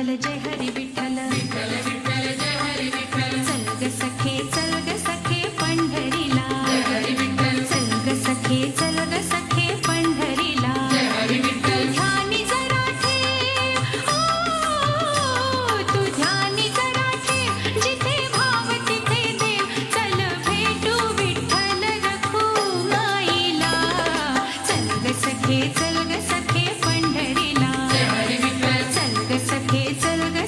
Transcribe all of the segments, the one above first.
विठ्ठल जय हरी विठ्ठल विठ्ठल विठ्ठल जय हरी विठ्ठल चल ग सखे पंढरीला जय हरी विठ्ठल चल ग सखे पंढरीला जय हरी विठ्ठल ध्यानी जरा ठेव तू ध्यानी जरा ठेव जिथे भाव तिथे देव चल भेटू विठ्ठल रखुमाईला चल ग सखे पंढरीला जय हरी विठ्ठल चल ग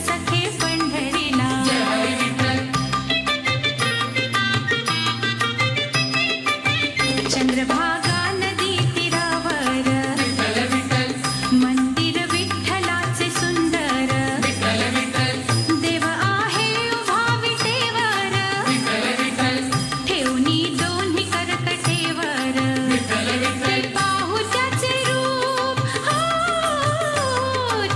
सखे पंढरीला जय हरी विठ्ठल चंद्रभागा नदी तीरावर विठ्ठल विठ्ठल मंदिर विठ्ठलाचे सुंदर विठ्ठल विठ्ठल देव आहे उभा विटेवर विठ्ठल विठ्ठल ठेवणी दोन्ही करकटेवर विठ्ठल विठ्ठल पाहू त्याचे रूप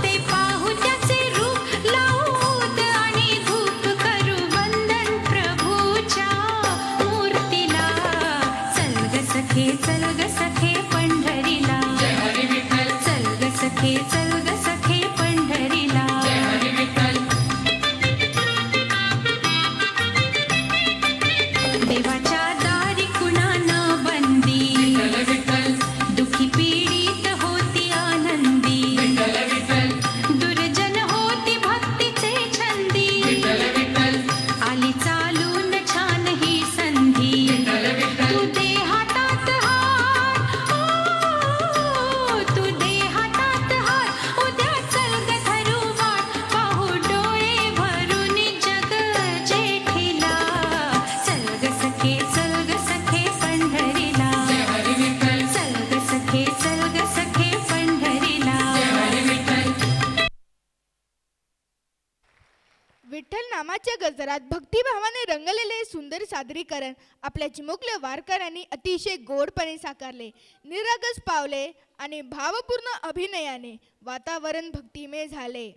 ते पाहू त्याचे रूप लावूत आणि धूप करू वंदन प्रभूच्या मूर्तीला चल ग सखे पंढरीला जय हरी विठ्ठल चल ग सखे पंढरीला जय हरी विठ्ठल देवाच्या दारी कुणाना बंदी विठ्ठल विठ्ठल दुखी पीडित होती आनंदी विठ्ठल विठ्ठल दुर्जन होती भक्तीचे छंदी विठ्ठल विठ्ठल आली चालून छान ही संधी विठ्ठल विठ्ठल तू दे हातात हात तू दे हातात हात उद्या चल ग धरू वाट पाहू डोळे भरून जग जेठीला चल ग सखे पंढरीला जय हरी विठ्ठल चल ग सखे पंढरीला जय हरी विठ्ठल विठ्ठल नामाच्या गजरात भक्तिभावाने रंगलेले सुंदर सादरीकरण आपल्या चिमुकल्या वारकऱ्यांनी अतिशय गोडपणे साकारले. निरागस पावले आणि भावपूर्ण अभिनयाने वातावरण भक्तिमय झाले.